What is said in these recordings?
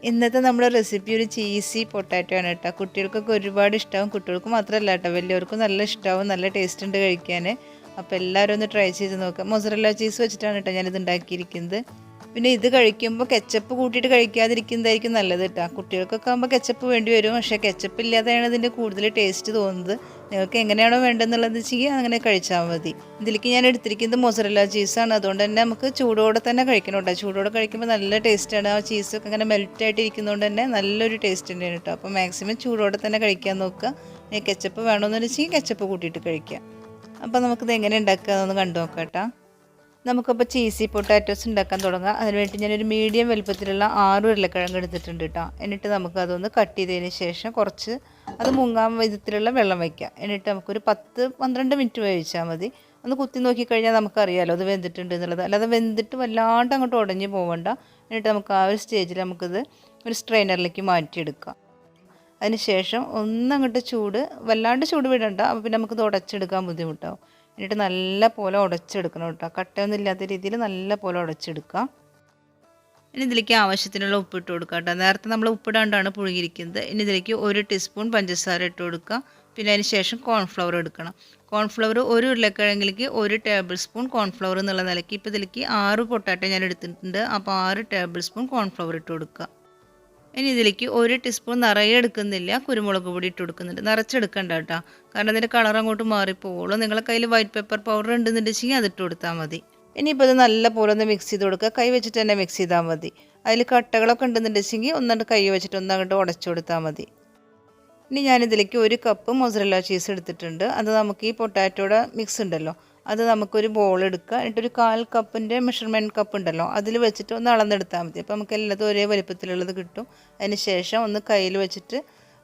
ഇന്നത്തെ നമ്മുടെ റെസിപ്പി ഒരു ചീസി പൊട്ടാറ്റോ ആണ് കേട്ടോ. കുട്ടികൾക്കൊക്കെ ഒരുപാട് ഇഷ്ടമാവും. കുട്ടികൾക്ക് മാത്രമല്ല കേട്ടോ, വലിയവർക്കും നല്ല ഇഷ്ടമാവും. നല്ല ടേസ്റ്റ് ഉണ്ട് കഴിക്കാൻ. അപ്പോൾ എല്ലാവരും ഒന്ന് ട്രൈ ചെയ്ത് നോക്കാം. മൊസറല്ല ചീസ് വെച്ചിട്ടാണ് കേട്ടോ ഞാനിത് ഉണ്ടാക്കിയിരിക്കുന്നത്. പിന്നെ ഇത് കഴിക്കുമ്പോൾ കെച്ചപ്പ് കൂട്ടിയിട്ട് കഴിക്കാതിരിക്കുന്നതായിരിക്കും നല്ലത് കേട്ടോ. കുട്ടികൾക്കൊക്കെ ആകുമ്പോൾ കെച്ചപ്പ് വേണ്ടി വരും. പക്ഷേ കെച്ചപ്പ് ഇല്ലാതെയാണ് ഇതിൻ്റെ കൂടുതൽ ടേസ്റ്റ് തോന്നുന്നത്. നിങ്ങൾക്ക് എങ്ങനെയാണോ വേണ്ടതെന്നുള്ളത് ചെയ്യുക, അങ്ങനെ കഴിച്ചാൽ മതി. ഇതിലേക്ക് ഞാൻ എടുത്തിരിക്കുന്നത് മൊസറല്ല ചീസാണ്. അതുകൊണ്ട് തന്നെ നമുക്ക് ചൂടോടെ തന്നെ കഴിക്കണം കേട്ടോ. ചൂടോടെ കഴിക്കുമ്പോൾ നല്ല ടേസ്റ്റാണ്. ആ ചീസൊക്കെ ഇങ്ങനെ മെൽറ്റായിട്ട് ഇരിക്കുന്നതുകൊണ്ട് തന്നെ നല്ലൊരു ടേസ്റ്റ് തന്നെയാണ് കേട്ടോ. അപ്പോൾ മാക്സിമം ചൂടോടെ തന്നെ കഴിക്കാൻ നോക്കുക. കെച്ചപ്പ് വേണമെന്ന് വെച്ചാൽ കെച്ചപ്പ് കൂട്ടിയിട്ട് കഴിക്കാം. അപ്പോൾ നമുക്കിത് എങ്ങനെ ഉണ്ടാക്കുക എന്നൊന്ന് കണ്ടു നോക്കാം കേട്ടോ. നമുക്കപ്പോൾ ചീസി പൊട്ടാറ്റോസ് ഉണ്ടാക്കാൻ തുടങ്ങാം. അതിനുവേണ്ടി ഞാനൊരു മീഡിയം വലുപ്പത്തിലുള്ള 6 ഉരുളക്കിഴങ്ങ് എടുത്തിട്ടുണ്ട് കേട്ടോ. എന്നിട്ട് നമുക്കതൊന്ന് കട്ട് ചെയ്തതിന് ശേഷം കുറച്ച് അത് മുങ്ങാൻ വിധത്തിലുള്ള വെള്ളം വയ്ക്കാം. എന്നിട്ട് നമുക്കൊരു 10-12 മിനിറ്റ് വേവിച്ചാൽ മതി. ഒന്ന് കുത്തി നോക്കിക്കഴിഞ്ഞാൽ നമുക്കറിയാമല്ലോ അത് വെന്തിട്ടുണ്ട് എന്നുള്ളത്. അല്ലാതെ വെന്തിട്ട് വല്ലാണ്ട് അങ്ങോട്ട് ഉടഞ്ഞു പോകണ്ട. എന്നിട്ട് നമുക്ക് ആ ഒരു സ്റ്റേജിൽ നമുക്കിത് ഒരു സ്ട്രെയിനറിലേക്ക് മാറ്റിയെടുക്കാം. അതിന് ശേഷം ഒന്നങ്ങോട്ട് വല്ലാണ്ട് ചൂട് വിടണ്ട. അപ്പോൾ പിന്നെ നമുക്കിത് ഉടച്ചെടുക്കാൻ ബുദ്ധിമുട്ടാവും. എന്നിട്ട് നല്ല പോലെ ഉടച്ചെടുക്കണം കേട്ടോ. കട്ടയൊന്നും ഇല്ലാത്ത രീതിയിൽ നല്ല പോലെ ഉടച്ചെടുക്കാം. ഇനി ഇതിലേക്ക് ആവശ്യത്തിനുള്ള ഉപ്പിട്ട് കൊടുക്കാം കേട്ടോ. നേരത്തെ നമ്മൾ ഉപ്പിടാണ്ടാണ് പുഴുങ്ങിയിരിക്കുന്നത്. ഇനി ഇതിലേക്ക് 1 ടീസ്പൂൺ പഞ്ചസാര ഇട്ട് കൊടുക്കുക. പിന്നെ അതിന് ശേഷം കോൺഫ്ലവർ എടുക്കണം. കോൺഫ്ലവർ 1 ഉരുളക്കിഴങ്ങിലേക്ക് 1 ടേബിൾ സ്പൂൺ കോൺഫ്ലവർ എന്നുള്ള നിലയ്ക്ക് ഇപ്പോൾ ഇതിലേക്ക് 6 പൊട്ടാറ്റോ ഞാൻ എടുത്തിട്ടുണ്ട്. അപ്പോൾ 6 ടേബിൾ സ്പൂൺ കോൺഫ്ലവർ ഇട്ട് കൊടുക്കുക. ഇനി ഇതിലേക്ക് 1 ടീസ്പൂൺ നിറയെ എടുക്കുന്നില്ല, കുരുമുളക് പൊടി ഇട്ട് കൊടുക്കുന്നുണ്ട്. നിറച്ചെടുക്കണ്ട കേട്ടോ, കാരണം അതിൻ്റെ കളർ അങ്ങോട്ട് മാറിപ്പോവുള്ളൂ. നിങ്ങളെ കയ്യിൽ വൈറ്റ് പെപ്പർ പൗഡർ ഉണ്ടെന്നുണ്ടെങ്കിൽ അതിട്ട് കൊടുത്താൽ മതി. ഇനിയിപ്പോൾ ഇത് നല്ല പോലെ ഒന്ന് മിക്സ് ചെയ്ത് കൊടുക്കുക. കൈ വെച്ചിട്ട് തന്നെ മിക്സ് ചെയ്താൽ മതി. അതിൽ കട്ടകളൊക്കെ ഉണ്ടെന്നുണ്ടെങ്കിൽ ഒന്നുകൊണ്ട് കൈ വെച്ചിട്ട് ഒന്നങ്ങോട്ട് ഉടച്ചു കൊടുത്താൽ മതി. ഇനി ഞാനിതിലേക്ക് 1 കപ്പ് മൊസറല്ല ചീസ് എടുത്തിട്ടുണ്ട്. അത് നമുക്ക് ഈ പൊട്ടാറ്റോയുടെ മിക്സ് ഉണ്ടല്ലോ, അത് നമുക്കൊരു ബോൾ എടുക്കുക. എന്നിട്ടൊരു 1/4 കപ്പിൻ്റെ മെഷർമെൻറ്റ് കപ്പ് ഉണ്ടല്ലോ, അതിൽ വെച്ചിട്ട് ഒന്ന് അളന്നെടുത്താൽ മതി. അപ്പോൾ നമുക്ക് എല്ലാതും ഒരേ വലിപ്പത്തിലുള്ളത് കിട്ടും. അതിന് ശേഷം ഒന്ന് കയ്യിൽ വെച്ചിട്ട്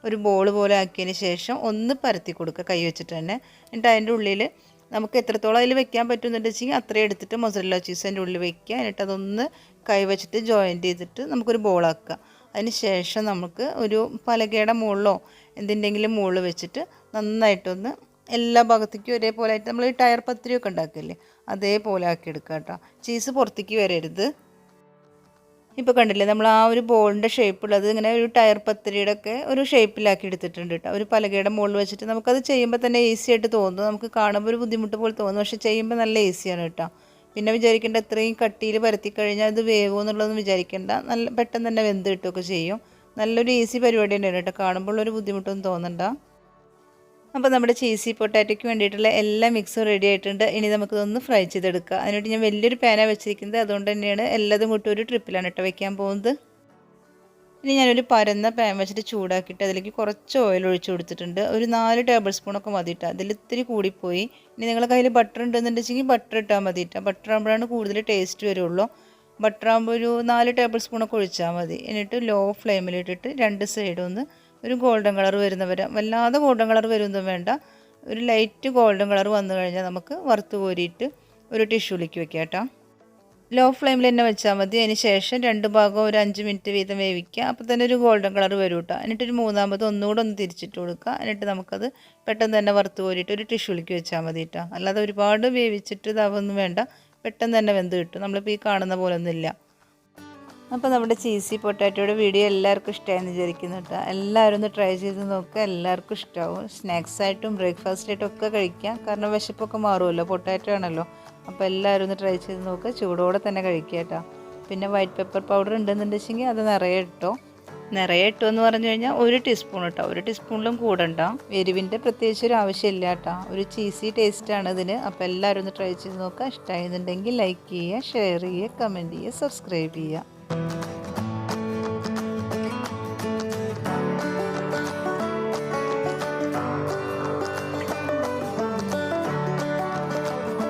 ഒരു ബോൾ പോലെ ആക്കിയതിന് ശേഷം ഒന്ന് പരത്തി കൊടുക്കുക കൈ വെച്ചിട്ട് തന്നെ. എന്നിട്ട് അതിൻ്റെ ഉള്ളിൽ നമുക്ക് എത്രത്തോളം അതിൽ വെക്കാൻ പറ്റുമെന്നുണ്ടെങ്കിൽ അത്രയും എടുത്തിട്ട് മൊസറല്ല ചീസ് അതിൻ്റെ ഉള്ളിൽ വെക്കുക. എന്നിട്ട് അതൊന്ന് കൈ വെച്ചിട്ട് ജോയിൻറ്റ് ചെയ്തിട്ട് നമുക്കൊരു ബോളാക്കുക. അതിന് ശേഷം നമുക്ക് ഒരു പലകയുടെ മുകളിലോ എന്തിൻ്റെങ്കിലും മുകളിൽ വെച്ചിട്ട് നന്നായിട്ടൊന്ന് എല്ലാ ഭാഗത്തേക്കും ഒരേപോലെ ആയിട്ട് നമ്മൾ ഈ ടയർ പത്തിരിയൊക്കെ ഉണ്ടാക്കില്ലേ, അതേപോലെ ആക്കി എടുക്കുക കേട്ടോ. ചീസ് പുറത്തേക്ക് വരരുത്. ഇപ്പോൾ കണ്ടില്ലേ, നമ്മൾ ആ ഒരു ബോളിൻ്റെ ഷേപ്പുള്ളത് ഇങ്ങനെ ഒരു ടയർ പത്തിരിയുടെ ഒക്കെ ഒരു ഷേപ്പിലാക്കി എടുത്തിട്ടുണ്ട് കേട്ടോ. ഒരു പലകയുടെ മുകളിൽ വെച്ചിട്ട് നമുക്കത് ചെയ്യുമ്പോൾ തന്നെ ഈസി ആയിട്ട് തോന്നും. നമുക്ക് കാണുമ്പോൾ ഒരു ബുദ്ധിമുട്ട് പോലെ തോന്നും, പക്ഷേ ചെയ്യുമ്പോൾ നല്ല ഈസിയാണ് കേട്ടോ. പിന്നെ വിചാരിക്കേണ്ട എത്രയും കട്ടിയിൽ പരത്തി കഴിഞ്ഞാൽ ഇത് വേവുമോ എന്നുള്ളതൊന്നും വിചാരിക്കേണ്ട. നല്ല പെട്ടെന്ന് തന്നെ വെന്ത് കിട്ടുകയൊക്കെ ചെയ്യും. നല്ലൊരു ഈസി പരിപാടി തന്നെയാണ് കേട്ടോ. കാണുമ്പോൾ ഒരു ബുദ്ധിമുട്ടൊന്നും തോന്നണ്ട. അപ്പോൾ നമ്മുടെ ചീസി പൊട്ടാറ്റോയ്ക്ക് വേണ്ടിയിട്ടുള്ള എല്ലാ മിക്സും റെഡി ആയിട്ടുണ്ട്. ഇനി നമുക്കിതൊന്ന് ഫ്രൈ ചെയ്തെടുക്കുക. അതിനായിട്ട് ഞാൻ വലിയൊരു പാനാണ് വെച്ചിരിക്കുന്നത്. അതുകൊണ്ട് തന്നെയാണ് എല്ലാതും കൂട്ടി ഒരു ട്രിപ്പിലാണ് കേട്ടോ വയ്ക്കാൻ പോകുന്നത്. ഇനി ഞാനൊരു പരന്ന പാൻ വെച്ചിട്ട് ചൂടാക്കിയിട്ട് അതിലേക്ക് കുറച്ച് ഓയിൽ ഒഴിച്ച് കൊടുത്തിട്ടുണ്ട്. ഒരു 4 ടേബിൾ സ്പൂണൊക്കെ മതി കേട്ടോ. അതിൽ ഇത്തിരി കൂടിപ്പോയി. ഇനി നിങ്ങളുടെ കയ്യിൽ ബട്ടർ ഉണ്ടെന്നുണ്ടെങ്കിൽ ബട്ടർ ഇട്ടാൽ മതി കേട്ടോ. ബട്ടർ ആകുമ്പോഴാണ് കൂടുതൽ ടേസ്റ്റ് വരുള്ളൂ. ബട്ടർ ആകുമ്പോൾ ഒരു 4 ടേബിൾ സ്പൂണൊക്കെ ഒഴിച്ചാൽ മതി. എന്നിട്ട് ലോ ഫ്ലെയിമിലിട്ടിട്ട് 2 സൈഡും ഒന്ന് ഒരു ഗോൾഡൻ കളർ വരുന്നവരെ, വല്ലാതെ ഗോൾഡൻ കളർ വരുന്നതും വേണ്ട, ഒരു ലൈറ്റ് ഗോൾഡൻ കളർ വന്നു കഴിഞ്ഞാൽ നമുക്ക് വറുത്ത് കോരിയിട്ട് ഒരു ടിഷ്യൂലേക്ക് വെക്കാം കേട്ടോ. ലോ ഫ്ലെയിമിൽ തന്നെ വെച്ചാൽ മതി. അതിന് ശേഷം 2 ഭാഗം ഒരു 5 മിനിറ്റ് വീതം വേവിക്കുക. അപ്പോൾ തന്നെ ഒരു ഗോൾഡൻ കളർ വരും കേട്ടോ. എന്നിട്ടൊരു 3ാമത് ഒന്നുകൂടെ ഒന്ന് തിരിച്ചിട്ട് കൊടുക്കുക. എന്നിട്ട് നമുക്കത് പെട്ടെന്ന് തന്നെ വറുത്ത് കോരിയിട്ട് ഒരു ടിഷ്യൂലേക്ക് വെച്ചാൽ മതി കേട്ടോ. അല്ലാതെ ഒരുപാട് വേവിച്ചിട്ട് ഇതാവൊന്നും വേണ്ട, പെട്ടെന്ന് തന്നെ വെന്ത് കിട്ടും. നമ്മളിപ്പോൾ ഈ കാണുന്ന പോലെ ഒന്നുമില്ല. അപ്പോൾ നമ്മുടെ ചീസി പൊട്ടാറ്റോയുടെ വീഡിയോ എല്ലാവർക്കും ഇഷ്ടമായെന്ന് വിചാരിക്കുന്നു കേട്ടോ. എല്ലാവരും ഒന്ന് ട്രൈ ചെയ്ത് നോക്കുക, എല്ലാവർക്കും ഇഷ്ടമാവും. സ്നാക്സായിട്ടും ബ്രേക്ക്ഫാസ്റ്റായിട്ടും ഒക്കെ കഴിക്കാം. കാരണം വിശപ്പൊക്കെ മാറുമല്ലോ, പൊട്ടാറ്റോ ആണല്ലോ. അപ്പോൾ എല്ലാവരും ഒന്ന് ട്രൈ ചെയ്ത് നോക്കുക, ചൂടോടെ തന്നെ കഴിക്കുക കേട്ടോ. പിന്നെ വൈറ്റ് പെപ്പർ പൗഡർ ഉണ്ടെന്നുണ്ടെങ്കിൽ അത് നിറയെ ഇട്ടോ എന്ന് പറഞ്ഞു കഴിഞ്ഞാൽ 1 ടീസ്പൂൺ കേട്ടോ. 1 ടീസ്പൂണിലും കൂടണ്ട. എരിവിൻ്റെ പ്രത്യേകിച്ച് ഒരു ആവശ്യമില്ല കേട്ടോ. ഒരു ചീസി ടേസ്റ്റാണ് ഇതിന്. അപ്പോൾ എല്ലാവരും ഒന്ന് ട്രൈ ചെയ്ത് നോക്കുക. ഇഷ്ടമായെന്നുണ്ടെങ്കിൽ ലൈക്ക് ചെയ്യുക, ഷെയർ ചെയ്യുക, കമൻറ്റ് ചെയ്യുക, സബ്സ്ക്രൈബ് ചെയ്യുക.